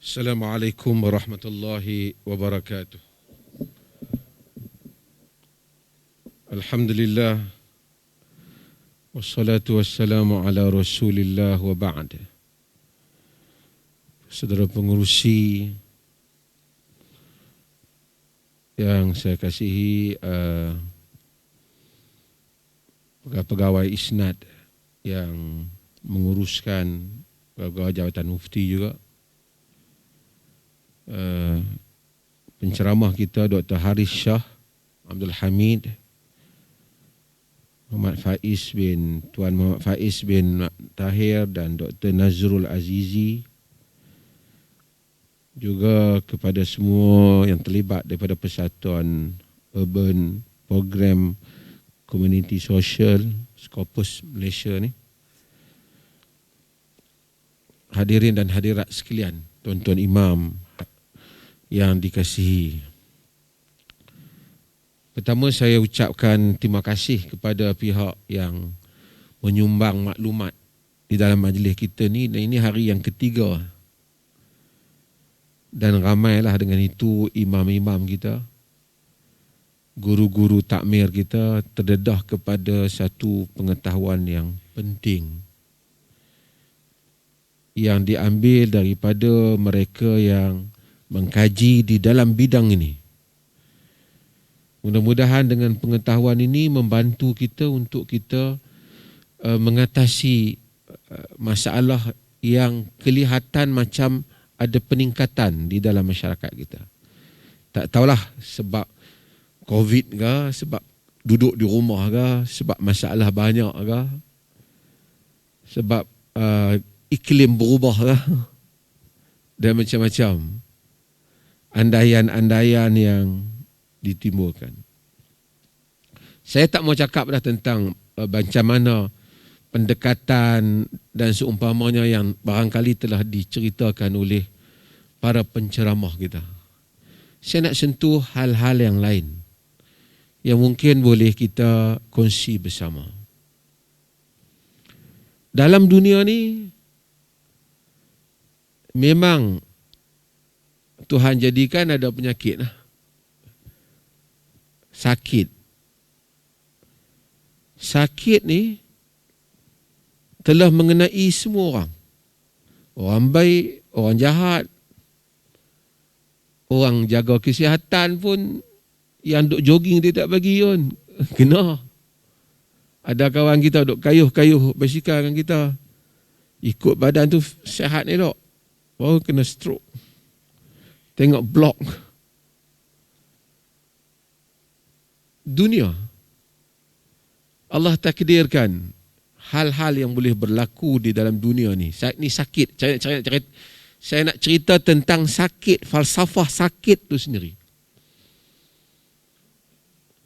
Assalamualaikum warahmatullahi wabarakatuh. Alhamdulillah. Wassalatu wassalamu ala rasulillah wa ba'd. Saudara pengurusi yang saya kasihi, pegawai isnad yang menguruskan pegawai jabatan mufti juga, penceramah kita Dr. Haris Shah Abdul Hamid, Tuan Muhammad Faiz bin Tahir dan Dr. Nazrul Azizi, juga kepada semua yang terlibat daripada Persatuan Urban Program Community Social Scopus Malaysia ni. Hadirin dan hadirat sekalian, tuan-tuan imam yang dikasihi. Pertama, saya ucapkan terima kasih kepada pihak yang menyumbang maklumat di dalam majlis kita ni, dan ini hari yang ketiga. Dan ramailah dengan itu imam-imam kita, guru-guru takmir kita terdedah kepada satu pengetahuan yang penting yang diambil daripada mereka yang mengkaji di dalam bidang ini. Mudah-mudahan dengan pengetahuan ini membantu kita untuk kita mengatasi masalah yang kelihatan macam ada peningkatan di dalam masyarakat kita. Tak tahulah sebab COVID ke, sebab duduk di rumah ke, sebab masalah banyak ke, sebab iklim berubah ke, dan macam-macam andaian-andaian yang ditimbulkan. Saya tak mau cakap dah tentang macam mana pendekatan dan seumpamanya yang barangkali telah diceritakan oleh para penceramah kita. Saya nak sentuh hal-hal yang lain yang mungkin boleh kita kongsi bersama. Dalam dunia ni memang Tuhan jadikan ada penyakit, sakit. Sakit ni telah mengenai semua orang. Orang baik, orang jahat, orang jaga kesihatan pun, yang duk jogging dia tak bagi pun kena. Ada kawan kita duk kayuh-kayuh basikal dengan kita, ikut badan tu sihat elok, baru kena stroke. Tengok blok. Dunia Allah takdirkan hal-hal yang boleh berlaku di dalam dunia ni. Ni sakit. Saya nak cerita tentang sakit, falsafah sakit tu sendiri.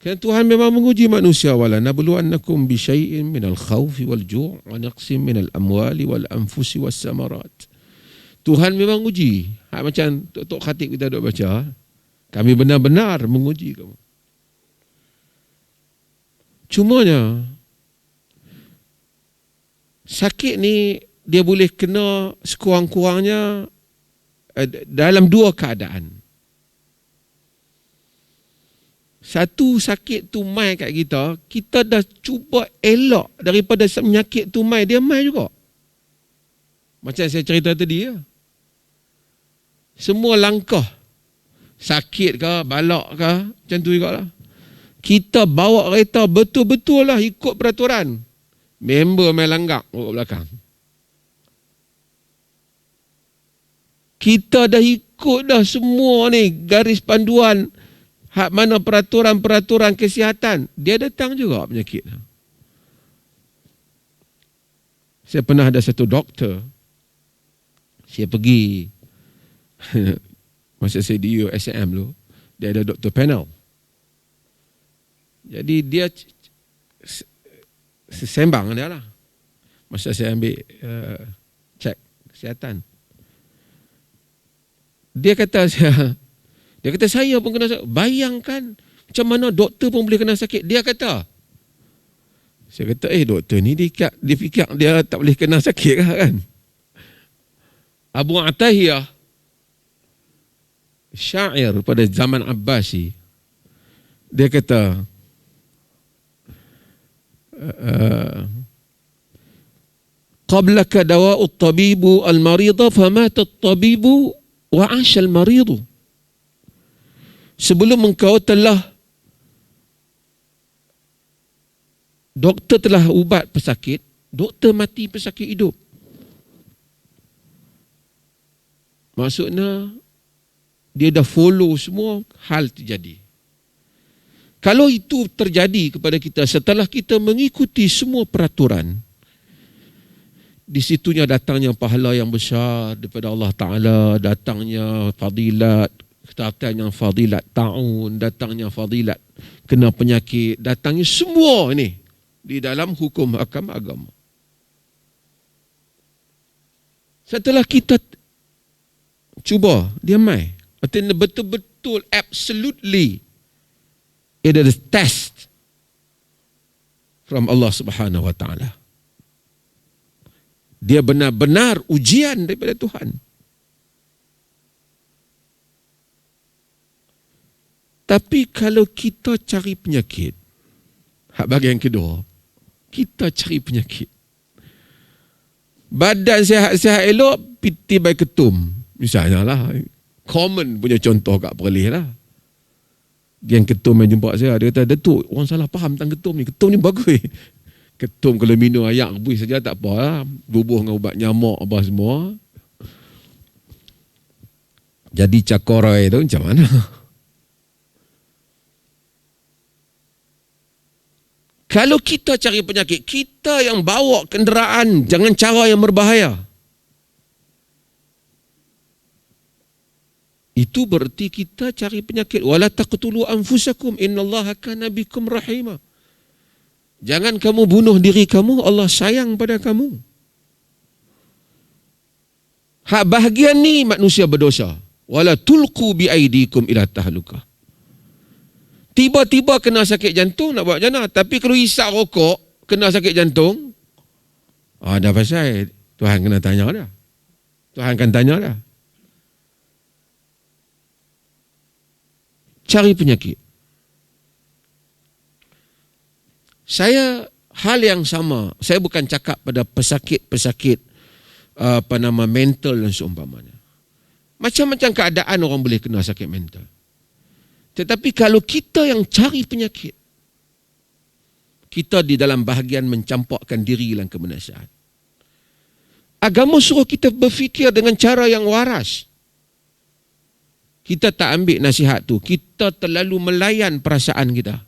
Kerana Tuhan memang menguji manusia. Wala nabluwannakum bi syai'in minal khawfi wal ju' wa naqsim minal amwali wal anfusi was samarat. Tuhan memang uji. Macam Tok Khatib kita duk baca, kami benar-benar menguji kamu. Cumanya sakit ni dia boleh kena sekurang-kurangnya dalam dua keadaan. Satu, sakit tu mai kat kita, kita dah cuba elak daripada penyakit tu mai, dia mai juga. Macam saya cerita tadi ya. Semua langkah, sakit ke, balak ke, macam tu jugalah. Kita bawa kereta betul-betul lah ikut peraturan. Member main langgak kat belakang. Kita dah ikut dah semua ni garis panduan, hak mana peraturan-peraturan kesihatan. Dia datang juga penyakit. Saya pernah ada satu doktor, saya pergi masa saya di USM dulu, dia ada doktor panel. Jadi dia sembang dia lah masa saya ambil cek kesihatan. Dia kata saya pun kena sakit. Bayangkan macam mana doktor pun boleh kena sakit. Dia kata, saya kata doktor ni dia fikir dia tak boleh kena sakit kan. Abu Atahiyah syair pada zaman Abbasi. Dia kata, qablaka dawa'u at-tabibu al-marida famata at-tabibu wa 'asha al-maridu. Sebelum engkau doktor telah ubat pesakit, doktor mati, pesakit hidup. Maksudnya dia dah follow semua hal terjadi. Kalau itu terjadi kepada kita setelah kita mengikuti semua peraturan, di situnya datangnya pahala yang besar daripada Allah Ta'ala, datangnya fadilat, datangnya fadilat ta'un, datangnya fadilat kena penyakit, datangnya semua ini di dalam hukum hakam agama. Setelah kita cuba, dia mai. Artinya betul-betul, absolutely, it is test from Allah Subhanahu Wa Ta'ala. Dia benar-benar ujian daripada Tuhan. Tapi kalau kita cari penyakit, hak bahagian kedua, kita cari penyakit. Badan sihat-sihat elok, piti baik ketum. Misalnya lah, common punya contoh kat Perlis lah. Yang ketum yang jumpa saya, dia kata, Datuk, orang salah faham tentang ketum ni. Ketum ni bagus. Ketum kalau minum ayak rebus saja tak apa lah. Bubuh dengan ubat nyamuk apa semua. Jadi cakorai tu macam mana? Kalau kita cari penyakit, kita yang bawa kenderaan jangan cara yang berbahaya. Itu berarti kita cari penyakit. Wala taqtulu anfusakum innallaha kana bikum rahima. Jangan kamu bunuh diri kamu, Allah sayang pada kamu. Hak bahagian ni manusia berdosa. Wala tulqu biaidikum ila tahlukah. Tiba-tiba kena sakit jantung nak buat jana, tapi kalau isap rokok kena sakit jantung, dah pasal Tuhan kena tanya dah. Tuhan akan tanya dah. Cari penyakit. Saya hal yang sama. Saya bukan cakap pada pesakit-pesakit mental dan seumpamanya. Macam-macam keadaan orang boleh kena sakit mental. Tetapi kalau kita yang cari penyakit, kita di dalam bahagian mencampakkan diri dalam kebinasaan. Agama suruh kita berfikir dengan cara yang waras. Kita tak ambil nasihat tu. Kita terlalu melayan perasaan kita.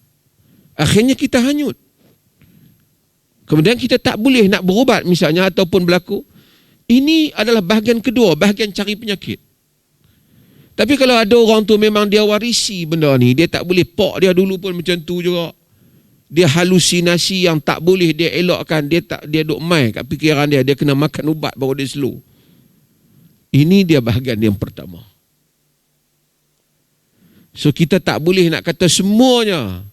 Akhirnya kita hanyut. Kemudian kita tak boleh nak berubat misalnya ataupun berlaku. Ini adalah bahagian kedua, bahagian cari penyakit. Tapi kalau ada orang tu memang dia warisi benda ni, dia tak boleh pok dia dulu pun macam tu juga. Dia halusinasi yang tak boleh dia elakkan, dia duk mai kat fikiran dia kena makan ubat baru dia slow. Ini dia bahagian yang pertama. So kita tak boleh nak kata semuanya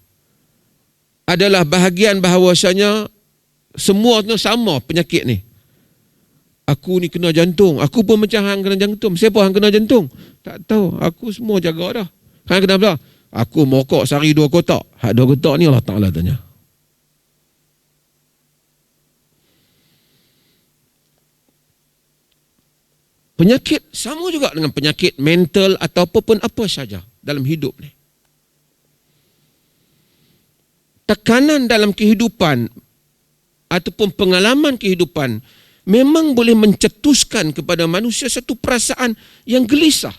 adalah bahagian bahawasanya semuanya sama penyakit ni. Aku ni kena jantung, aku pun macam hang kena jantung. Siapa hang kena jantung? Tak tahu, aku semua jaga dah. Hang kena apa? Aku mokok sehari 2 kotak. Hak 2 kotak ni Allah Ta'ala tanya. Penyakit sama juga dengan penyakit mental atau apapun apa saja dalam hidup ni. Tekanan dalam kehidupan ataupun pengalaman kehidupan memang boleh mencetuskan kepada manusia satu perasaan yang gelisah.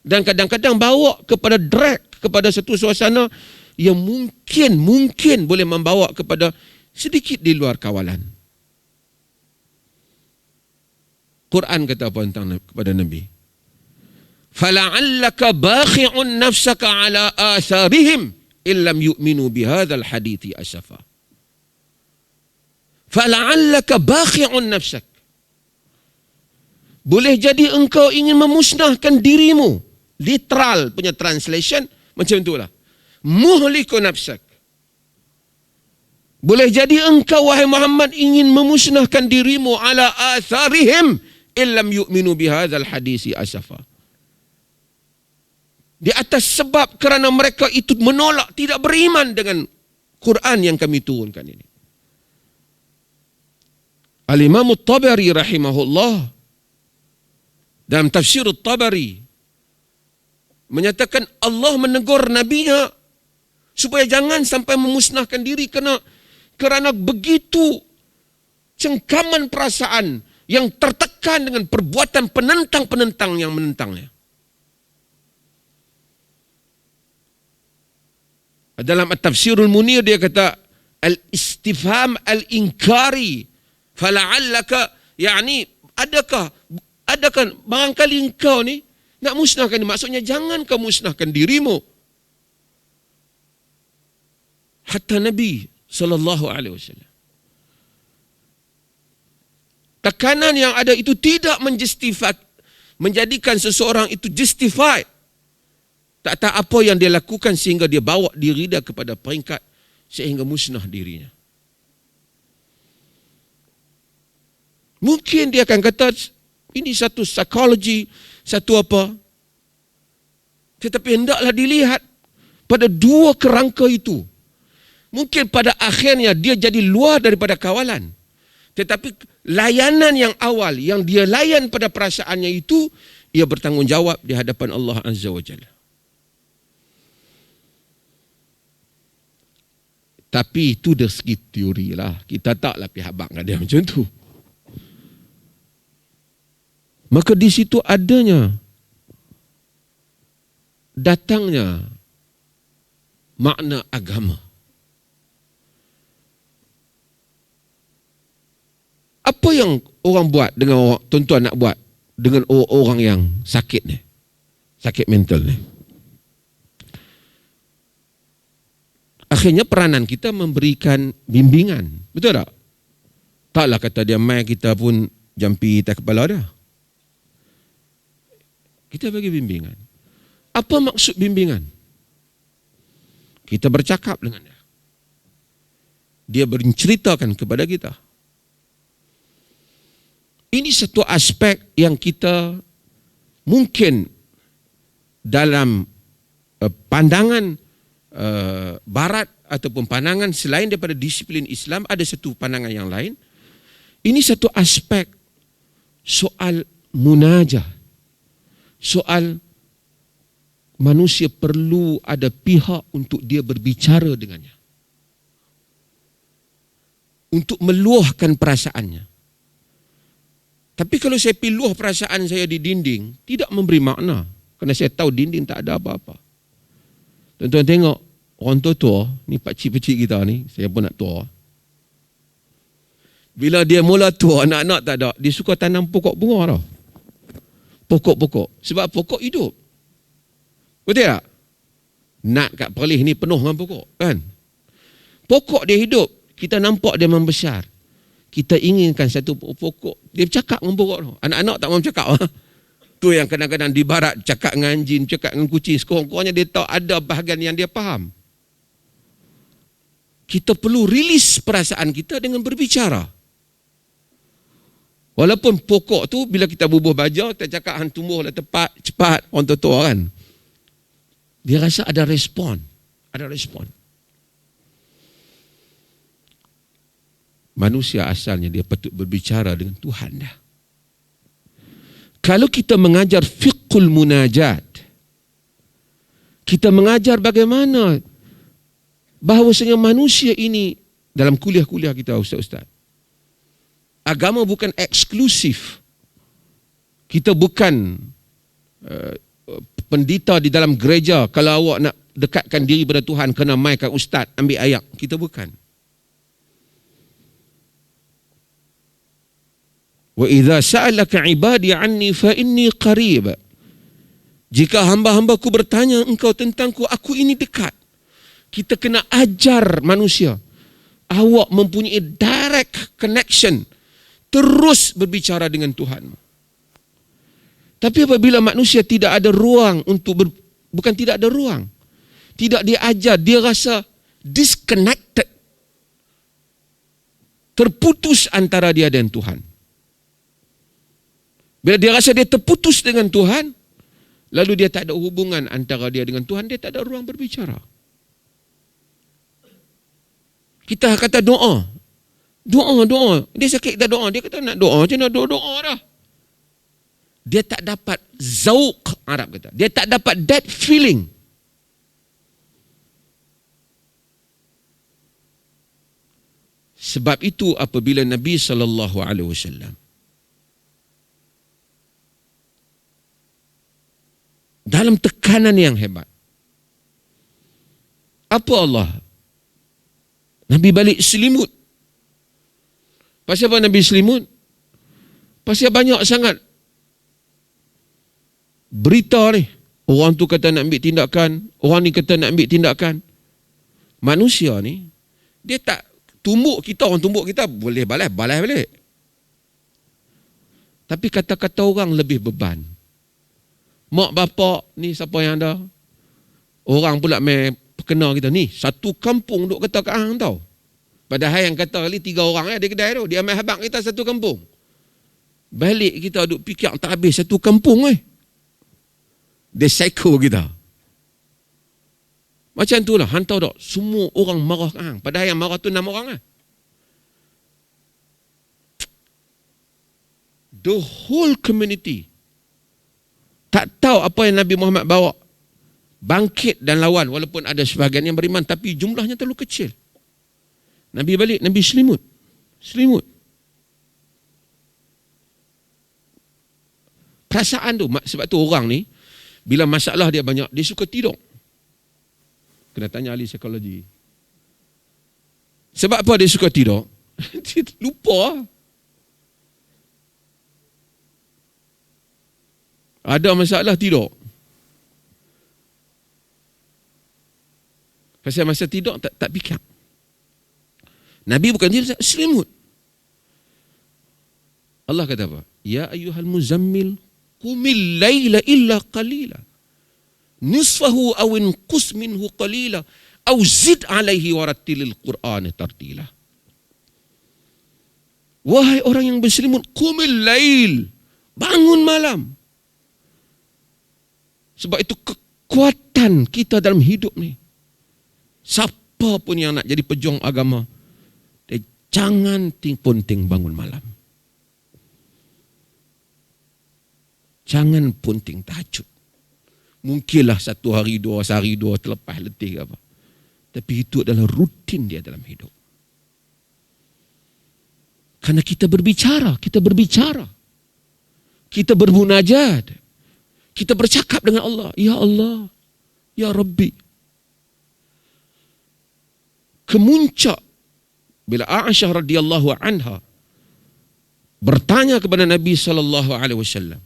Dan kadang-kadang bawa kepada drag, kepada satu suasana yang mungkin boleh membawa kepada sedikit di luar kawalan. Quran kata apa tentang kepada Nabi? فَلَعَلَّكَ بَاخِعٌ نَفْسَكَ عَلَىٰ آثَارِهِمْ إِلَّمْ يُؤْمِنُوا بِهَذَا الْحَدِيثِ أَسَفًا. فَلَعَلَّكَ بَاخِعٌ نَفْسَكَ. Boleh jadi engkau ingin memusnahkan dirimu. Literal punya translation macam itulah. Muhliku nafsak. Boleh jadi engkau wahai Muhammad ingin memusnahkan dirimu ala atharihim illam yu'minu bihadzal hadisi asafa. Di atas sebab kerana mereka itu menolak, tidak beriman dengan Quran yang kami turunkan ini. Al-Imam At-Tabari rahimahullah dalam tafsir At-Tabari menyatakan Allah menegur nabinya supaya jangan sampai memusnahkan diri kerana begitu cengkaman perasaan yang tertekan dengan perbuatan penentang-penentang yang menentangnya. Dalam At-Tafsirul Munir dia kata al-istifham al-inkari fala'allaka, yakni adakah barangkali engkau ni nak musnahkan ini, maksudnya jangan kau musnahkan dirimu. Hatta Nabi sallallahu alaihi wasallam, tekanan yang ada itu tidak menjadikan seseorang itu justified. Tak tahu apa yang dia lakukan sehingga dia bawa diri dia kepada peringkat sehingga musnah dirinya. Mungkin dia akan kata ini satu psikologi, satu apa. Tetapi hendaklah dilihat pada dua kerangka itu. Mungkin pada akhirnya dia jadi luar daripada kawalan. Tetapi layanan yang awal yang dia layan pada perasaannya itu, ia bertanggungjawab di hadapan Allah Azza wa Jalla. Tapi itu dari segi teori lah. Kita taklah pihak bang ada macam tu. Maka di situ datangnya makna agama. Apa yang orang buat dengan tuan-tuan nak buat dengan orang yang sakit ni? Sakit mental ni. Akhirnya peranan kita memberikan bimbingan. Betul tak? Taklah kata dia mai kita pun jampi atas kepala dah. Kita bagi bimbingan. Apa maksud bimbingan? Kita bercakap dengan dia. Dia berceritakan kepada kita. Ini satu aspek yang kita mungkin dalam pandangan Barat ataupun pandangan selain daripada disiplin Islam, ada satu pandangan yang lain. Ini satu aspek soal munajah, soal manusia perlu ada pihak untuk dia berbicara dengannya, untuk meluahkan perasaannya. Tapi kalau saya piluah perasaan saya di dinding, tidak memberi makna, kerana saya tahu dinding tak ada apa-apa. Tuan-tuan tengok orang tua-tua ni, pakcik-pakcik kita ni, saya pun nak tua. Bila dia mula tua, anak-anak tak ada, dia suka tanam pokok bunga tau. Pokok-pokok. Sebab pokok hidup. Betul tak? Nak kat Perlis ni penuh dengan pokok, kan? Pokok dia hidup, kita nampak dia membesar. Kita inginkan satu pokok, dia bercakap dengan pokok tu. Anak-anak tak mahu bercakap. Tu yang kadang-kadang di barat cakap dengan anjing, cakap dengan kucing, sekurang-kurangnya dia tahu ada bahagian yang dia faham. Kita perlu rilis perasaan kita dengan berbicara. Walaupun pokok tu bila kita bubuh baja, kita cakap hang tumbuhlah tepat, cepat, orang tua kan. Dia rasa ada respon. Ada respon. Manusia asalnya dia patut berbicara dengan Tuhan dah. Kalau kita mengajar fiqhul munajat, kita mengajar bagaimana bahawasanya manusia ini dalam kuliah-kuliah kita, ustaz-ustaz, agama bukan eksklusif. Kita bukan pendeta di dalam gereja, kalau awak nak dekatkan diri pada Tuhan kena maikan ustaz ambil ayat. Kita bukan. Wa idza sa'alaka 'ibadi 'anni fa inni qarib. Jika hamba-hambaku bertanya engkau tentangku, aku ini dekat. Kita kena ajar manusia. Awak mempunyai direct connection. Terus berbicara dengan Tuhan. Tapi apabila manusia tidak ada ruang untuk bukan tidak ada ruang. Tidak diajar, dia rasa disconnected. Terputus antara dia dan Tuhan. Bila dia rasa dia terputus dengan Tuhan, Lalu dia tak ada hubungan antara dia dengan Tuhan, dia tak ada ruang berbicara. Kita kata doa. Doa. Dia sakit kita doa. Dia kata nak doa, macam nak doa dah. Dia tak dapat zauq, Arab kata. Dia tak dapat that feeling. Sebab itu apabila Nabi SAW dalam tekanan yang hebat, apa Allah? Nabi balik selimut. Pasal apa Nabi selimut? Pasal banyak sangat berita ni. Orang tu kata nak ambil tindakan, orang ni kata nak ambil tindakan. Manusia ni, dia tak tumbuk kita, orang tumbuk kita, boleh balas balik. Tapi kata-kata orang lebih beban. Mak bapak ni siapa yang ada? Orang pula main kena kita ni. Satu kampung duk kata ke hang tau. Padahal yang kata kali 3 orang di kedai tu. Dia main habaq kita satu kampung. Balik kita duk fikir tak habis satu kampung Dia psycho kita. Macam tu lah. Hang tahu tak? Semua orang marah ke hang. Padahal yang marah tu 6 orang The whole community tak tahu apa yang Nabi Muhammad bawa. Bangkit dan lawan. Walaupun ada sebahagian yang beriman. Tapi jumlahnya terlalu kecil. Nabi balik. Nabi selimut. Perasaan tu. Sebab tu orang ni, bila masalah dia banyak, dia suka tidur. Kena tanya ahli psikologi. Sebab apa dia suka tidur? Dia lupa. Ada masalah tidur. Pasal masa tidur tak fikir. Nabi bukan tidur, selimut. Allah kata apa? Ya ayyuhal muzammil qumil laila illa qalila. Nisfahu aw inqus minhu qalila aw zid alaihi warattilil Qur'ana tartila. Wahai orang yang berselimut, qumil lail, bangun malam. Sebab itu kekuatan kita dalam hidup ni. Siapa pun yang nak jadi pejuang agama, dia jangan punting bangun malam. Jangan punting tahajud. Mungkinlah 1 hari, 2 sehari, 2 terlepas letih ke apa. Tapi itu adalah rutin dia dalam hidup. Karena kita berbicara. Kita bermunajat. Kita bercakap dengan Allah. Ya Allah. Ya Rabbi. Kemuncak bila Aisyah radhiyallahu anha bertanya kepada Nabi SAW,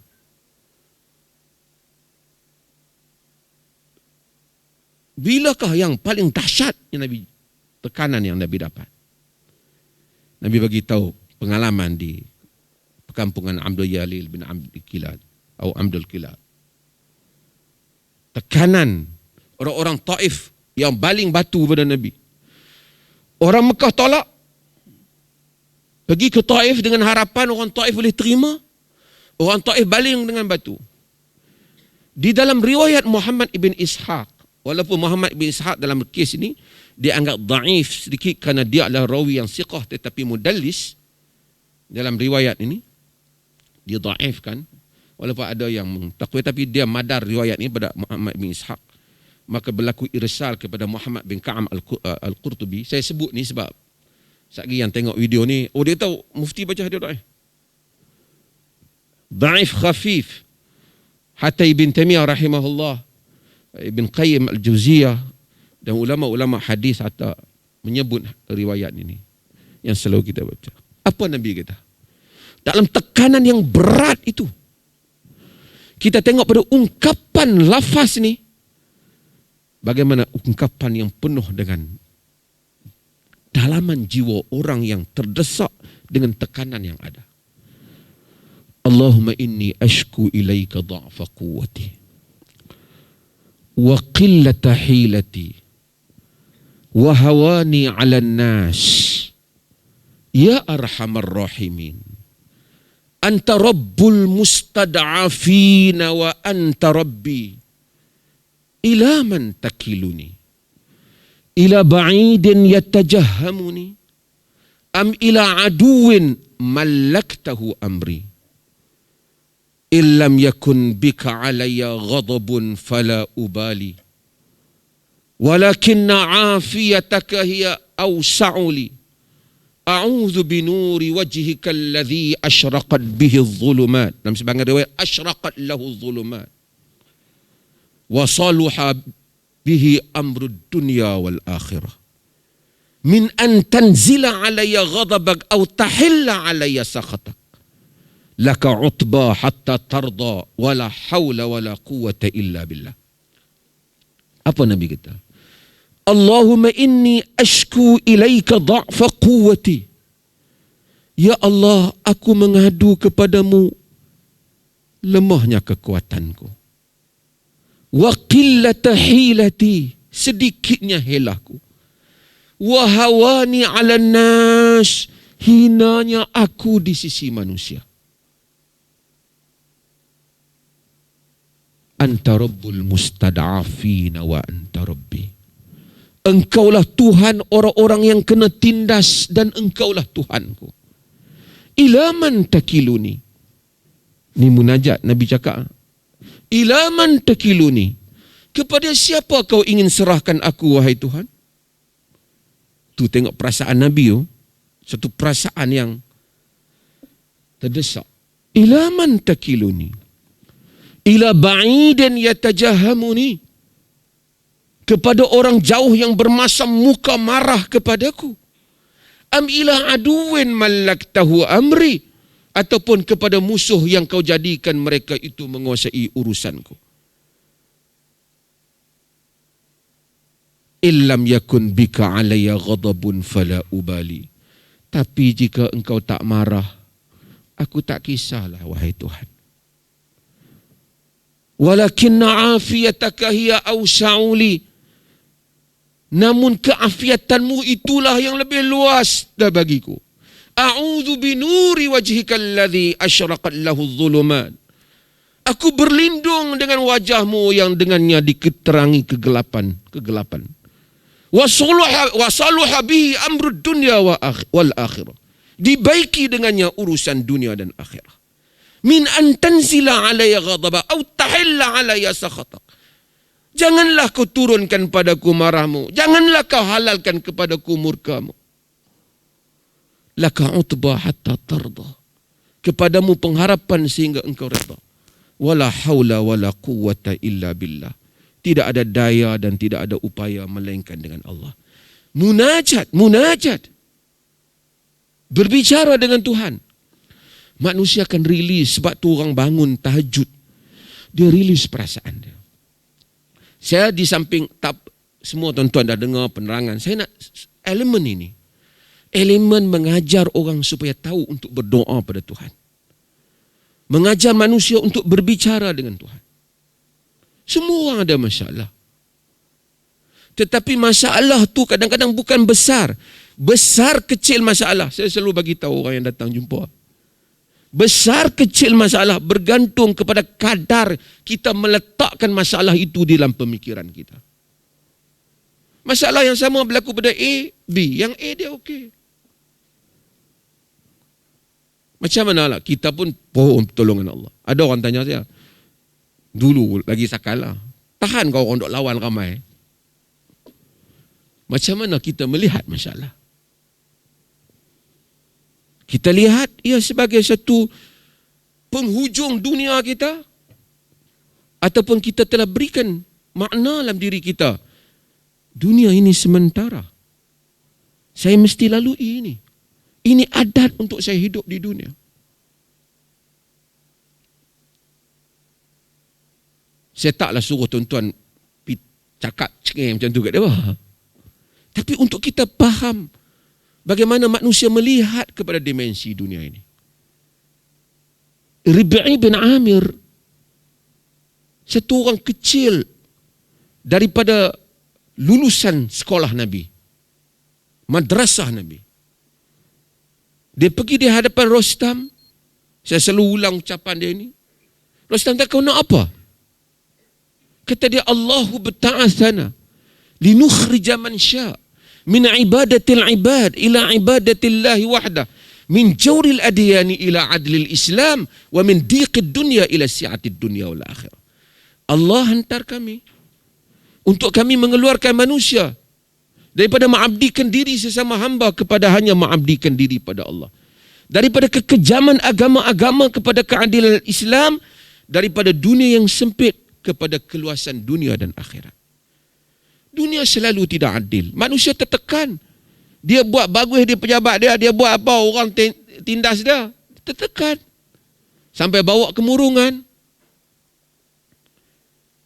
bilakah yang paling dahsyat yang Nabi, tekanan yang Nabi dapat? Nabi bagi tahu pengalaman di perkampungan Abdul Yalil bin Abdul Kilad atau Abdul Kilad. Tekanan orang-orang Taif yang baling batu pada Nabi. Orang Mekah tolak. Pergi ke Taif dengan harapan orang Taif boleh terima. Orang Taif baling dengan batu. Di dalam riwayat Muhammad ibn Ishaq, walaupun Muhammad ibn Ishaq dalam kes ini dianggap dhaif sedikit kerana dia adalah rawi yang siqah tetapi mudallis, dalam riwayat ini dia dhaifkan. Walaupun ada yang mentakwil, tapi dia madar riwayat ini pada Muhammad bin Ishaq. Maka berlaku irsal kepada Muhammad bin Ka'am Al-Qurtubi. Saya sebut ni sebab sekali yang tengok video ni, dia tahu mufti baca hadis dhaif. Dhaif khafif. Hatta Ibn Taimiyah rahimahullah, Ibn Qayyim Al-Jauziyah dan ulama-ulama hadis hatta menyebut riwayat ini yang selalu kita baca. Apa Nabi kata? Dalam tekanan yang berat itu, kita tengok pada ungkapan lafaz ni, bagaimana ungkapan yang penuh dengan dalaman jiwa orang yang terdesak dengan tekanan yang ada. Allahumma inni ashku ilaika dha'fa quwwati wa qillata hilati wa hawani 'ala an-nas ya arhamar rahimin anta rabbul mustad'afina wa anta rabbi. Ila man takiluni? Ila ba'idin yatajahhamuni? Am ila aduwin mallaktahu amri? Illam yakun bika alayya ghadabun fala ubali. Walakinna afiyataka hiya awsa'u li. A'udzu binuri wajhika alladhi asyraqat bihi adh-dhulumat. Dalam sebahagian riwayat asyraqat lahu adh-dhulumat. Wa saluha bihi amru dunya wal akhirah. Min an tanzila alayya ghadabak aw tahilla alayya sakhatak. Laka utba hatta tarda wala hawla wala quwwata illa billah. Apa Nabi kata? Allahumma inni ashku ilaika dha'fa quwwati. Ya Allah, aku mengadu kepadamu lemahnya kekuatanku. Wa qillata hilati, sedikitnya helahku. Wa hawani 'alan nas, hinanya aku di sisi manusia. Anta rabbul mustad'afina wa anta rabbi. Engkaulah Tuhan orang-orang yang kena tindas dan engkaulah Tuhanku. Ila man takiluni? Ni munajat Nabi cakap. Ila man takiluni? Kepada siapa kau ingin serahkan aku, wahai Tuhan? Tu tengok perasaan Nabi tu. Satu perasaan yang terdesak. Ila man takiluni? Ila ba'idin yatajahhamuni? Kepada orang jauh yang bermasam muka marah kepadaku. Am ila aduwin mallaktahu amri? Ataupun kepada musuh yang kau jadikan mereka itu menguasai urusanku. Illam yakun bika alayya ghadabun fala ubali. Tapi jika engkau tak marah, aku tak kisahlah, wahai Tuhan. Walakinna afiyataka hiya awsa'u li. Namun keafiatanmu itulah yang lebih luas bagiku. A'udzu binuri wajhika alladhi asyraqat lahu adh-dhulumat. Aku berlindung dengan wajahmu yang dengannya diketerangi kegelapan. Wa saluha bihi amru dunya wal akhirah. Dibaiki dengannya urusan dunia dan akhirat. Min an tanzila alayya ghadaba aw tahilla alayya sakhatak. Janganlah kau turunkan padaku marahmu. Janganlah kau halalkan kepadaku murkamu. Laka utba hatta tarda. Kepadamu pengharapan sehingga engkau redha. Wala haula wala quwwata illa billah. Tidak ada daya dan tidak ada upaya melainkan dengan Allah. Munajat. Berbicara dengan Tuhan. Manusia akan rilis, sebab tu orang bangun tahajud. Dia rilis perasaan dia. Saya di samping semua tuan-tuan dah dengar penerangan, saya nak elemen ini. Elemen mengajar orang supaya tahu untuk berdoa pada Tuhan. Mengajar manusia untuk berbicara dengan Tuhan. Semua orang ada masalah. Tetapi masalah tu kadang-kadang bukan besar. Besar kecil masalah. Saya selalu bagi tahu orang yang datang jumpa. Besar kecil masalah bergantung kepada kadar kita meletakkan masalah itu di dalam pemikiran kita. Masalah yang sama berlaku pada A, B. Yang A dia okey. Macam mana lah, kita pun pohon pertolongan Allah. Ada orang tanya saya, dulu lagi sakala, tahan kau orang duk lawan ramai. Macam mana kita melihat masalah? Kita lihat ia sebagai satu penghujung dunia kita, ataupun kita telah berikan makna dalam diri kita, dunia ini sementara. Saya mesti lalui ini. Ini adat untuk saya hidup di dunia. Saya taklah suruh tuan-tuan cakap macam tu kat dia. Tapi untuk kita faham bagaimana manusia melihat kepada dimensi dunia ini. Rib'i bin Amir, satu orang kecil daripada lulusan sekolah Nabi, madrasah Nabi. Dia pergi di hadapan Rostam. Saya selalu ulang ucapan dia ini. Rasulullah, kau nak apa? Kata dia, Allahu bta'athana linukhrija man sya' min ibadatil ibad ila ibadatillahi wahdah, min jawril adyani ila adlil Islam, wa min diqid dunya ila si'atid dunya wal akhirah. Allah hantar kami untuk kami mengeluarkan manusia daripada mengabdikan diri sesama hamba kepada hanya mengabdikan diri pada Allah. Daripada kekejaman agama-agama kepada keadilan Islam, daripada dunia yang sempit kepada keluasan dunia dan akhirat. Dunia selalu tidak adil. Manusia tertekan. Dia buat bagus di pejabat dia, dia buat apa, orang tindas dia. Tertekan. Sampai bawa kemurungan.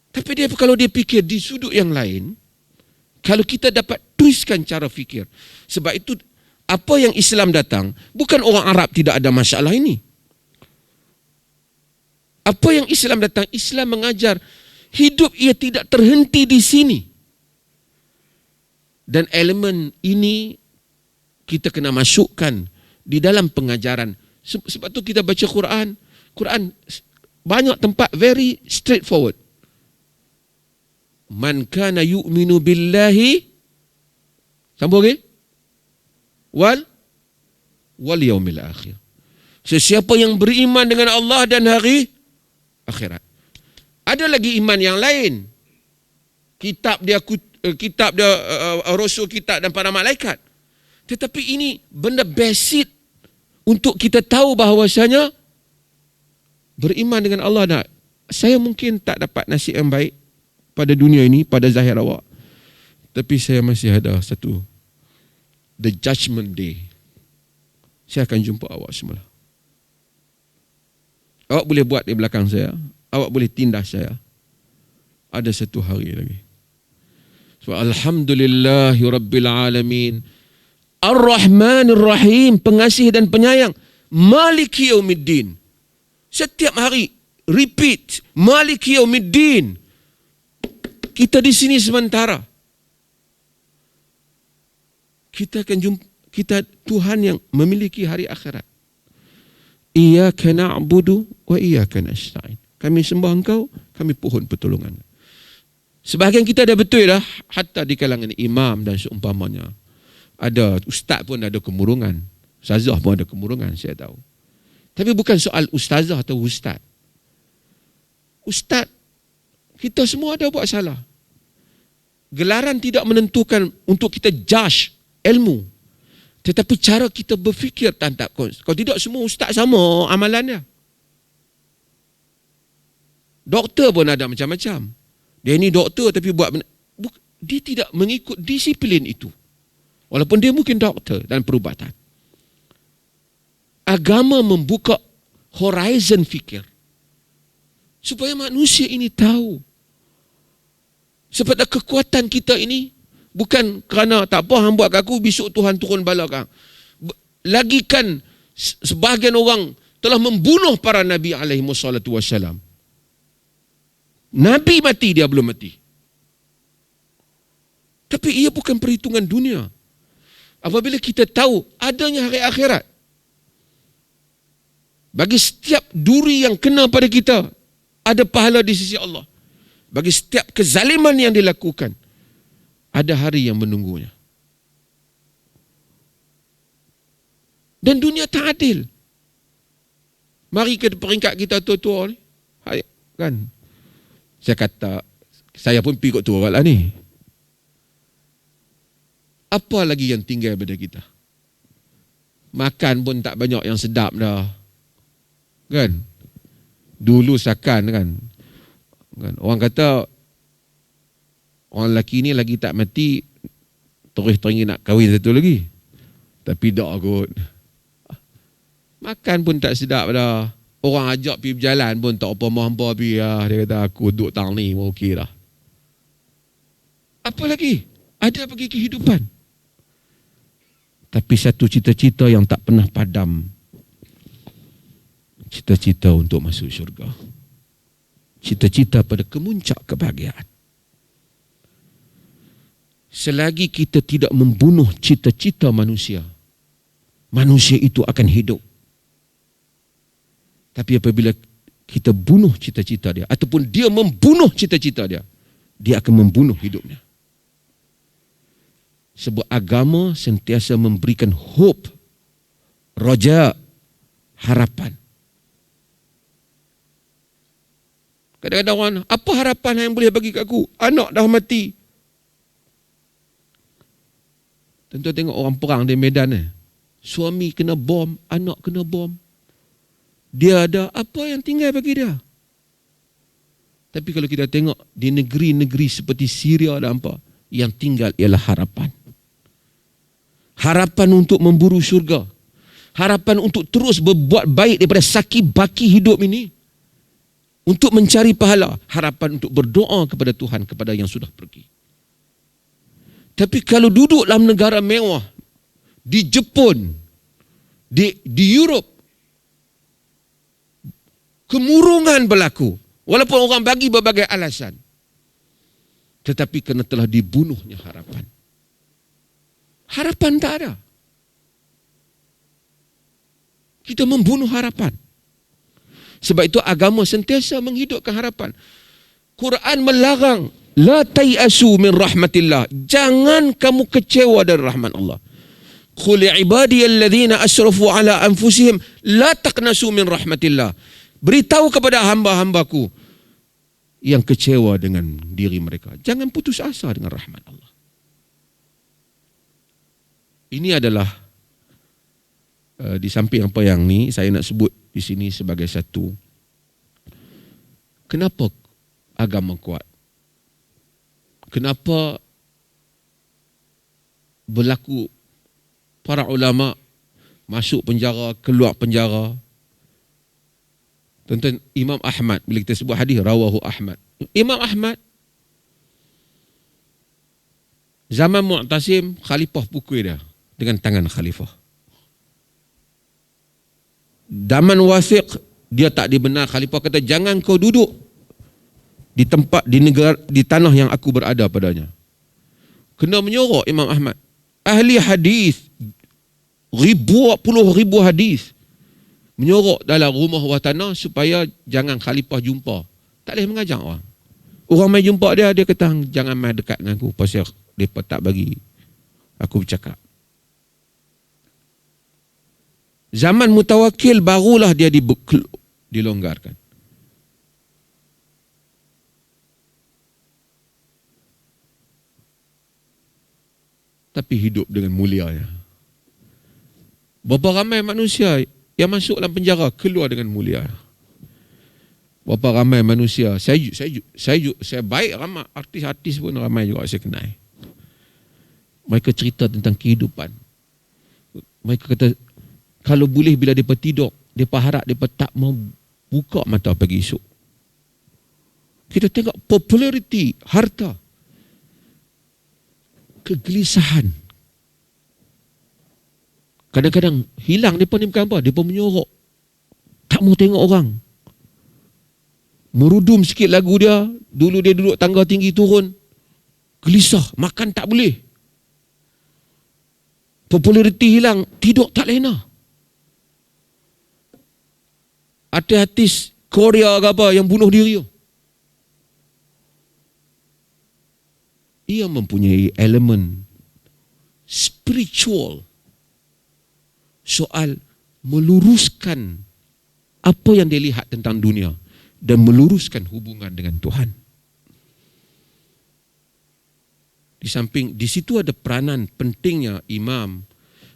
Tapi dia kalau dia fikir di sudut yang lain, kalau kita dapat twistkan cara fikir. Sebab itu apa yang Islam datang, bukan orang Arab tidak ada masalah ini. Apa yang Islam datang? Islam mengajar hidup ia tidak terhenti di sini. Dan elemen ini kita kena masukkan di dalam pengajaran. Sebab tu kita baca Quran. Quran banyak tempat very straightforward. Man kana yu'minu billahi, sambung lagi, wal yaumil akhir. Sesiapa yang beriman dengan Allah dan hari akhirat. Ada lagi iman yang lain. Kitab dia Rasul, kitab dan para malaikat. Tetapi ini benda basic untuk kita tahu bahawasanya beriman dengan Allah. Nak, saya mungkin tak dapat nasib yang baik pada dunia ini, pada zahir awak. Tapi saya masih ada satu, the judgment day. Saya akan jumpa awak semula. Awak boleh buat di belakang saya, awak boleh tindas saya. Ada satu hari lagi. So, alhamdulillahi rabbil alamin, ar-Rahmanir Rahim, pengasih dan penyayang, Maliki yaumiddin. Setiap hari repeat, Maliki yaumiddin. Kita di sini sementara. Kita akan jumpa, kita Tuhan yang memiliki hari akhirat. Iyyaka na'budu wa iyyaka nasta'in. Kami sembah Engkau, kami pohon pertolongan. Sebahagian kita dah betul dah, hatta di kalangan imam dan seumpamanya. Ada ustaz pun ada kemurungan, ustazah pun ada kemurungan, saya tahu. Tapi bukan soal ustazah atau ustaz. Ustaz, kita semua ada buat salah. Gelaran tidak menentukan untuk kita judge ilmu. Tetapi cara kita berfikir tak kons. Kalau tidak, semua ustaz sama amalannya. Doktor pun ada macam-macam. Dia ni doktor tapi buat dia tidak mengikut disiplin itu. Walaupun dia mungkin doktor dan perubatan. Agama membuka horizon fikir. Supaya manusia ini tahu. Sebab kekuatan kita ini bukan kerana tak apa hang buat kat aku, besok Tuhan turun bala kang. Lagikan sebahagian orang telah membunuh para nabi alaihi wassalatu wassalam. Nabi mati, dia belum mati. Tapi ia bukan perhitungan dunia. Apabila kita tahu adanya hari akhirat, bagi setiap duri yang kena pada kita, ada pahala di sisi Allah. Bagi setiap kezaliman yang dilakukan, ada hari yang menunggunya. Dan dunia tak adil. Mari ke peringkat kita tua-tua ni. Kan? Saya kata, saya pun pergi kot tua lah ni. Apa lagi yang tinggal pada kita? Makan pun tak banyak yang sedap dah. Kan? Dulu sakan kan? Orang kata orang lelaki ni lagi tak mati, terus teringin nak kahwin satu lagi. Tapi tak kot. Makan pun tak sedap dah. Orang ajak pergi berjalan pun tak apa-apa pergi lah. Dia kata aku duduk tang ni pun okey lah. Apa lagi? Ada bagi kehidupan. Tapi satu cita-cita yang tak pernah padam. Cita-cita untuk masuk syurga. Cita-cita pada kemuncak kebahagiaan. Selagi kita tidak membunuh cita-cita manusia, manusia itu akan hidup. Tapi apabila kita bunuh cita-cita dia, ataupun dia membunuh cita-cita dia, dia akan membunuh hidupnya. Sebuah agama sentiasa memberikan hope, roja, harapan. Kadang-kadang orang, apa harapan yang boleh bagi kat aku? Anak dah mati. Tentu tengok orang perang di medan ni. Suami kena bom, anak kena bom. Dia ada apa yang tinggal bagi dia? Tapi kalau kita tengok di negeri-negeri seperti Syria dan apa, yang tinggal ialah harapan. Harapan untuk memburu syurga. Harapan untuk terus berbuat baik daripada sakit baki hidup ini. Untuk mencari pahala. Harapan untuk berdoa kepada Tuhan, kepada yang sudah pergi. Tapi kalau duduk dalam negara mewah, di Jepun, di Europe, kemurungan berlaku. Walaupun orang bagi berbagai alasan. Tetapi kerana telah dibunuhnya harapan. Harapan tak ada. Kita membunuh harapan. Sebab itu agama sentiasa menghidupkan harapan. Quran melarang, la tayasu min rahmatillah. Jangan kamu kecewa dari rahmat Allah. Qul ibadiyalladzina asrafu ala anfusihim la taqnasu min rahmatillah. Beritahu kepada hamba-hambaku yang kecewa dengan diri mereka, jangan putus asa dengan rahmat Allah. Ini adalah di samping apa yang ni saya nak sebut di sini sebagai satu, kenapa agama kuat? Kenapa berlaku para ulama masuk penjara, keluar penjara? Tonton Imam Ahmad, bila kita sebut hadis rawahu Ahmad. Imam Ahmad zaman Mu'tasim, khalifah pukul dia dengan tangan khalifah. Zaman Wasiq, dia tak dibenar, khalifah kata jangan kau duduk di tempat, di negara, di tanah yang aku berada padanya. Kena menyorok Imam Ahmad. Ahli hadis, puluh ribu hadis, menyorok dalam rumah bawah tanah supaya jangan khalifah jumpa. Tak boleh mengajar orang. Orang main jumpa dia, dia kata jangan main dekat dengan aku pasal mereka tak bagi aku bercakap. Zaman Mutawakil barulah dia dilonggarkan. Tapi hidup dengan mulianya. Berapa ramai manusia yang masuk dalam penjara keluar dengan mulia. Berapa ramai manusia, saya baik ramai artis-artis pun ramai juga saya kenal. Mereka cerita tentang kehidupan. Mereka kata kalau boleh bila mereka tidur, mereka harap mereka tak mau buka mata pagi esok. Kita tengok populariti, harta, kegelisahan. Kadang-kadang hilang mereka ni bukan apa, mereka menyorok. Tak mau tengok orang. Merudum sikit lagu dia, dulu dia duduk tangga tinggi turun. Gelisah, makan tak boleh. Populariti hilang, tidur tak lena. Artis Korea ke apa yang bunuh diri. Ia mempunyai elemen spiritual. Soal meluruskan apa yang dia lihat tentang dunia dan meluruskan hubungan dengan Tuhan. Di samping, di situ ada peranan pentingnya imam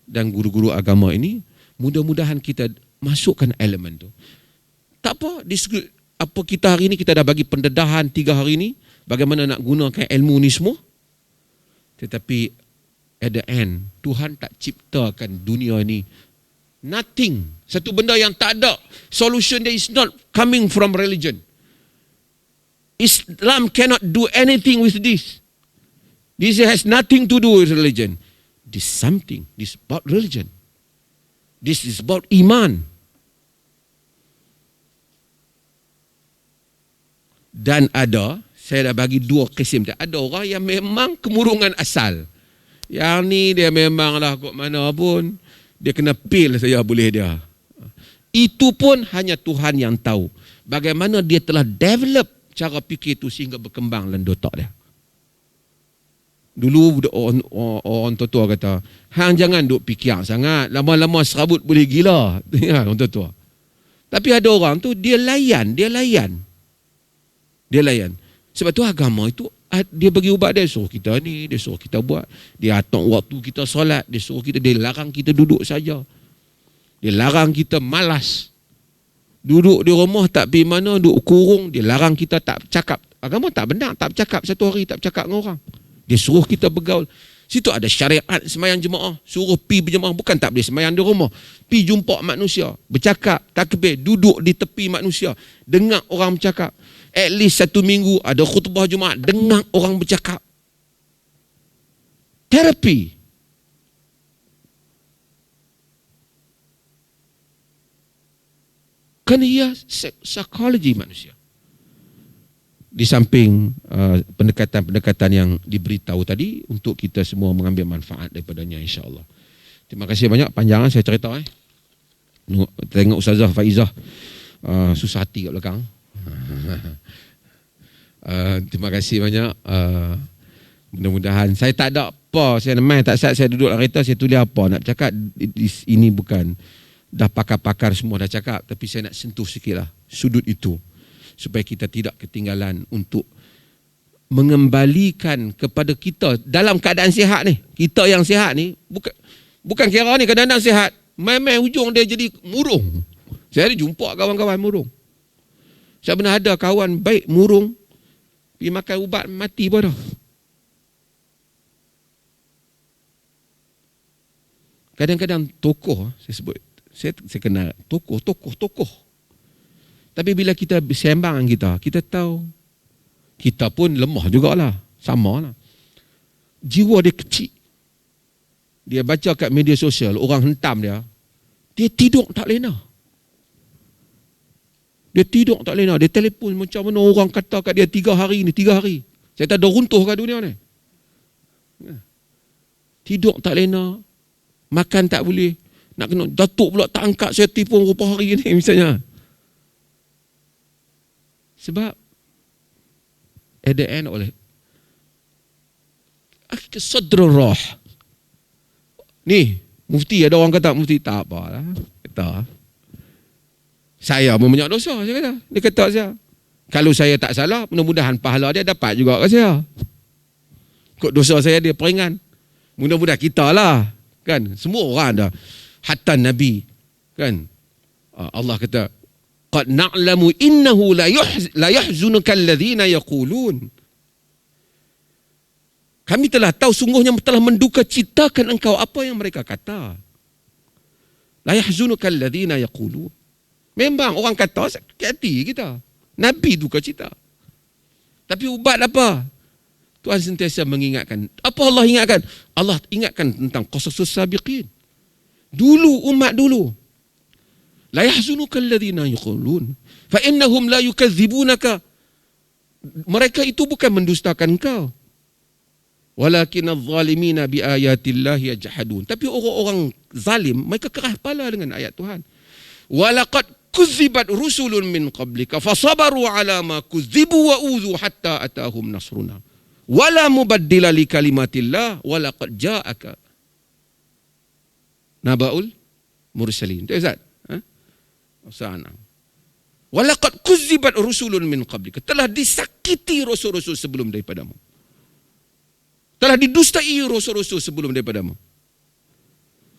dan guru-guru agama ini. Mudah-mudahan kita masukkan elemen tu. Tak apa, apa kita hari ini, kita dah bagi pendedahan 3 hari ini, bagaimana nak gunakan ilmu ni semua. Tetapi at the end, Tuhan tak ciptakan dunia ni nothing. Satu benda yang tak ada. Solution dia is not coming from religion. Islam cannot do anything with this. This has nothing to do with religion. This is something. This is about religion. This is about iman. Dan ada, saya dah bagi 2 kisim. Ada orang yang memang kemurungan asal. Yang ni dia memanglah kok mana pun dia kena pil saja boleh dia. Itu pun hanya Tuhan yang tahu. Bagaimana dia telah develop cara fikir itu sehingga berkembang dalam otak dia. Dulu orang tua kata, hang jangan duk fikir sangat, lama-lama serabut boleh gila. Orang tua. Tapi ada orang tu dia layan. Sebab tu agama itu dia bagi ubat dia, suruh kita ni, dia suruh kita buat, dia atur waktu kita solat, dia larang kita duduk saja. Dia larang kita malas. Duduk di rumah tak pergi mana, duduk kurung, dia larang kita tak cakap. Agama tak benar, tak bercakap satu hari, tak bercakap dengan orang. Dia suruh kita bergaul. Situ ada syariat semayang jemaah, suruh pi berjemaah, bukan tak boleh semayang di rumah. Pi jumpa manusia, bercakap, takbir, duduk di tepi manusia, dengar orang bercakap. At least 1 minggu ada khutbah Jumaat, dengar orang bercakap. Terapi. Kerana ia psikologi manusia. Di samping pendekatan-pendekatan yang diberitahu tadi, untuk kita semua mengambil manfaat daripadanya, insya-Allah. Terima kasih banyak, panjangan saya cerita. Tengok Ustazah Faizah susah hati kat belakang. Terima kasih banyak. Mudah-mudahan saya tak ada apa, saya main tak saat saya duduk dalam kereta, saya tulis apa nak cakap. Ini bukan dah pakar-pakar semua dah cakap, tapi saya nak sentuh sikitlah sudut itu, supaya kita tidak ketinggalan untuk mengembalikan kepada kita dalam keadaan sihat ni. Kita yang sihat ni, bukan kira ni kadang-kadang sihat, main-main hujung dia jadi murung. Saya ada jumpa kawan-kawan murung. Saya pernah ada kawan baik murung, pergi makan ubat mati pun dah. Kadang-kadang tokoh, saya sebut, saya kenal tokoh. Tapi bila kita sembang kita tahu kita pun lemah jugalah, sama lah. Jiwa dia kecil. Dia baca kat media sosial, orang hentam dia tidur tak lena. Dia telefon macam mana orang kata kat dia 3 hari ni, 3 hari. Saya tak ada runtuh kat dunia ni. Tidur tak lena, makan tak boleh, nak kena datuk pula tak angkat, saya telefon berapa hari ni misalnya. Sebab at the end oleh sadrul roh. Ni mufti, ada orang kata mufti, tak apalah, kata saya pun banyak dosa, saya kata. Dia kata saya, kalau saya tak salah, mudah-mudahan pahala dia dapat juga kat saya. Kok dosa saya dia peringan. Mudah-mudahan kita lah, kan, semua orang dah. Hatta Nabi, kan, Allah kata, qad na'lamu innahu la yahzunuka alladhina yaqulun. Kami telah tahu sungguhnya telah menduka citakan engkau apa yang mereka kata. La yahzunuka alladhina yaqulun. Memang orang kata sakit hati kita. Nabi duka cita. Tapi ubat apa? Tuhan sentiasa mengingatkan. Apa Allah ingatkan? Allah ingatkan tentang qasasus sabiqin. Dulu, umat dulu. La yahzunuka alladhina yaqulun fa innahum la yukadzibunaka. Mereka itu bukan mendustakan engkau. Walakin adh-dhalimina bi ayatillahi yajhadun. Tapi orang-orang zalim mereka keras kepala dengan ayat Tuhan. Walaqad kudzibat rusulun min qablika fasabaru ala ma kudzibu wa udhu hatta atahum nasruna. Wala mubaddila li kalimatillah walaqad ja'aka nabaul mursalin. Tu Ustaz. Sana. Walaqad kudzibat rusulun min qablika. Telah disakiti rasul-rasul sebelum daripadamu. Telah didustai rasul-rasul sebelum daripadamu.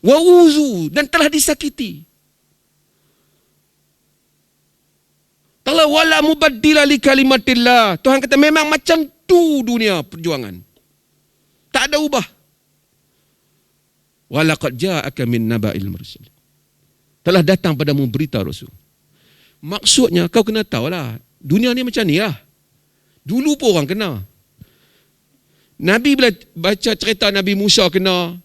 Wa uzu, dan telah disakiti. Telah wala mubaddila li kalimatillah. Tuhan kata memang macam tu dunia perjuangan. Tak ada ubah. Walaqad ja'aka min naba'il mursalin. Telah datang padamu berita Rasul. Maksudnya kau kena tahulah, dunia ni macam ni lah. Dulu pun orang kena. Nabi bila baca cerita Nabi Musa kena,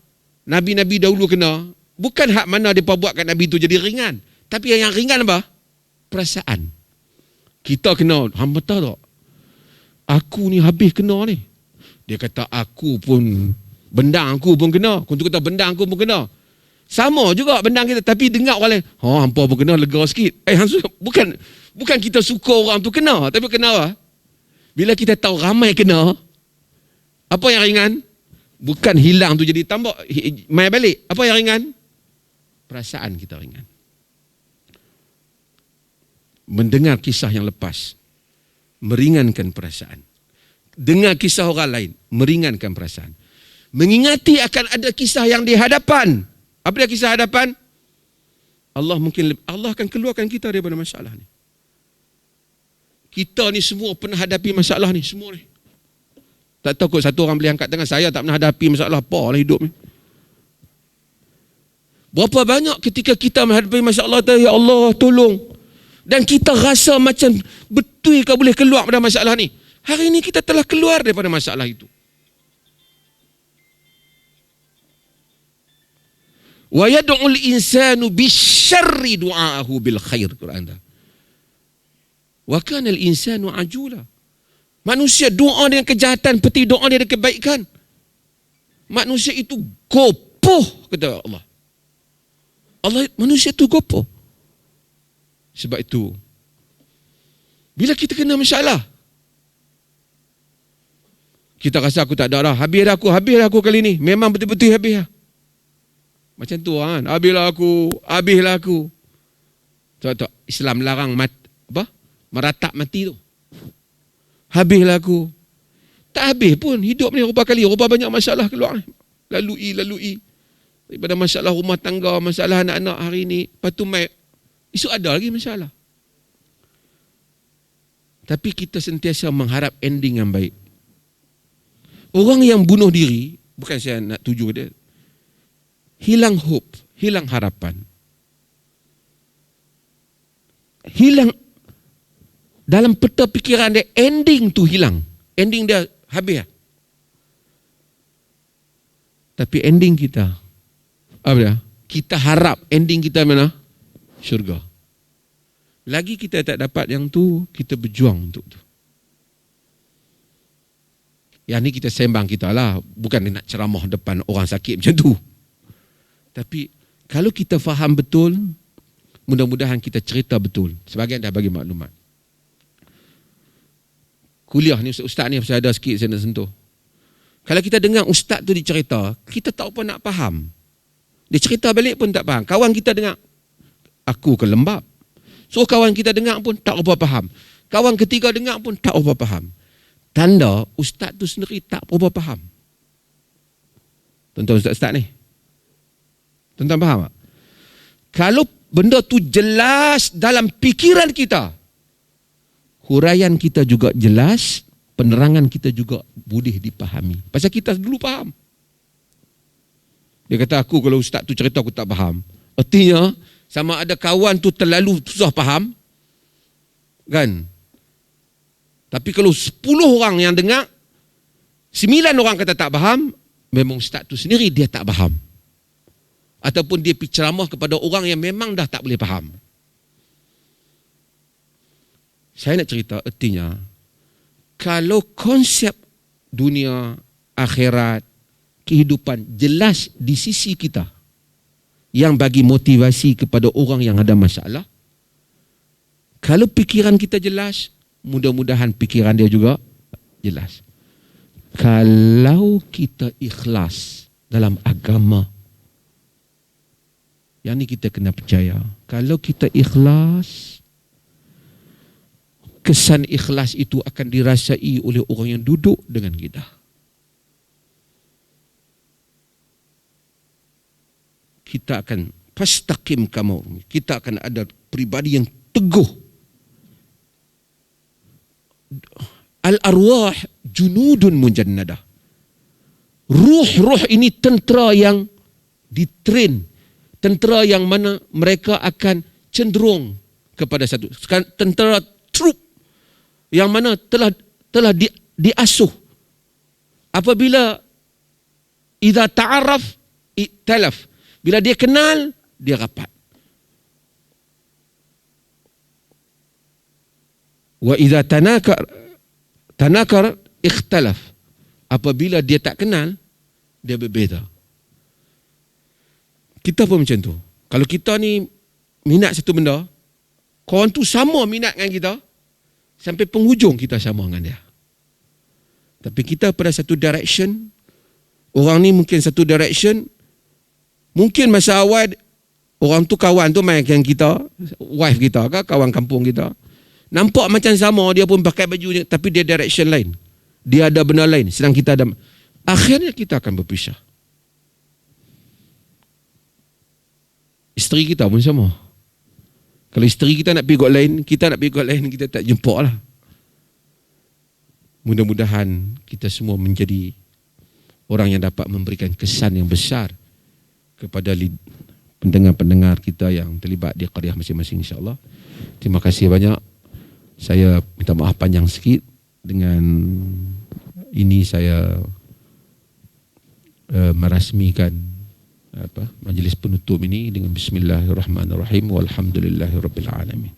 Nabi-Nabi dahulu kena, bukan hak mana dia buat kat Nabi tu jadi ringan. Tapi yang ringan apa? Perasaan. Kita kena, hamba tahu tak? Aku ni habis kena ni. Dia kata aku pun, benda aku pun kena. Kuntu kata benda aku pun kena. Sama juga benda kita, tapi dengar orang lain, hampa pun kena, lega sikit. Bukan kita suka orang tu kena, tapi kenapa? Bila kita tahu ramai kena, apa yang ringan? Bukan hilang tu jadi tambah, mai balik. Apa yang ringan? Perasaan kita ringan. Mendengar kisah yang lepas, meringankan perasaan. Dengar kisah orang lain, meringankan perasaan. Mengingati akan ada kisah yang di hadapan. Apa dia kisah hadapan? Allah akan keluarkan kita daripada masalah ni. Kita ni semua pernah hadapi masalah ni, semua ni. Tak tahu kot satu orang boleh angkat tangan, saya tak pernah hadapi masalah apa lah hidup ni. Berapa banyak ketika kita menghadapi masalah tu, ya Allah tolong. Dan kita rasa macam betul ke boleh keluar pada masalah ni. Hari ini kita telah keluar daripada masalah itu. Wa yad'ul insanu bisyarri du'aahu bil khair, Quran dah. Wa kana al insanu ajula. Manusia doa dengan kejahatan seperti doa dia dengan kebaikan. Manusia itu gopoh, kata Allah. Manusia itu gopoh. Sebab itu, bila kita kena masalah, kita rasa aku tak ada dah, habis dah aku kali ni. Memang betul-betul habis lah. Macam tu kan, habislah aku. Tak, Islam larang meratap mati tu. Habislah aku. Tak habis pun hidup ni, rupa banyak masalah keluar. Lalui. Daripada masalah rumah tangga, masalah anak-anak hari ni, lepas tu esok ada lagi masalah. Tapi kita sentiasa mengharap ending yang baik. Orang yang bunuh diri, bukan saya nak tuju dia, hilang hope, hilang harapan. Hilang dalam peta fikiran dia, ending tu hilang. Ending dia habis. Tapi ending kita, apa dia? Kita harap ending kita mana? Syurga. Lagi kita tak dapat yang tu, kita berjuang untuk tu. Yang ni kita sembang kita lah, bukan nak ceramah depan orang sakit macam tu. Tapi kalau kita faham betul, mudah-mudahan kita cerita betul. Sebagian dah bagi maklumat. Kuliah ni ustaz ni saya ada sikit saya nak sentuh. Kalau kita dengar ustaz tu dicerita, kita tak apa nak faham. Dia cerita balik pun tak faham. Kawan kita dengar, aku ke lembab. So kawan kita dengar pun tak apa faham. Kawan ketiga dengar pun tak apa faham. Tanda ustaz tu sendiri tak apa faham. Tuan-tuan ustaz-ustaz ni, tuan-tuan faham tak? Kalau benda tu jelas dalam fikiran kita, huraian kita juga jelas, penerangan kita juga boleh dipahami. Pasal kita dulu faham. Dia kata aku kalau ustaz tu cerita aku tak faham. Artinya sama ada kawan tu terlalu susah faham, kan? Tapi kalau 10 orang yang dengar, 9 orang kata tak faham, memang ustaz tu sendiri dia tak faham. Ataupun dia pergi ceramah kepada orang yang memang dah tak boleh faham. Saya nak cerita artinya, kalau konsep dunia, akhirat, kehidupan jelas di sisi kita, yang bagi motivasi kepada orang yang ada masalah, kalau fikiran kita jelas, mudah-mudahan fikiran dia juga jelas. Kalau kita ikhlas dalam agama, yang ni kita kena percaya. Kalau kita ikhlas, kesan ikhlas itu akan dirasai oleh orang yang duduk dengan kita. Kita akan fastaqim kama, kita akan ada pribadi yang teguh. Al-arwah junudun mujannadah. Ruh-ruh ini tentera yang ditrain, tentera yang mana mereka akan cenderung kepada satu tentera troop yang mana telah diasuh. Apabila idza ta'arraf i'talaf, bila dia kenal dia rapat. Wa idza tanakar ikhtalaf, apabila dia tak kenal dia berbeza. Kita pun macam tu. Kalau kita ni minat satu benda, kawan tu sama minat dengan kita, sampai penghujung kita sama dengan dia. Tapi kita pada satu direction, orang ni mungkin satu direction, mungkin masa awal orang tu kawan tu main dengan kita, wife kita ke, kawan kampung kita. Nampak macam sama, dia pun pakai baju, tapi dia direction lain. Dia ada benda lain, sedang kita ada. Akhirnya kita akan berpisah. Isteri kita pun sama. Kalau isteri kita nak pergi kot lain, kita nak pergi kot lain, kita tak jumpa lah. Mudah-mudahan kita semua menjadi orang yang dapat memberikan kesan yang besar kepada pendengar-pendengar kita yang terlibat di qaryah masing-masing, insya-Allah. Terima kasih banyak. Saya minta maaf panjang sikit. Dengan ini saya merasmikan majlis penutup ini dengan bismillahirrahmanirrahim walhamdulillahirabbil alamin.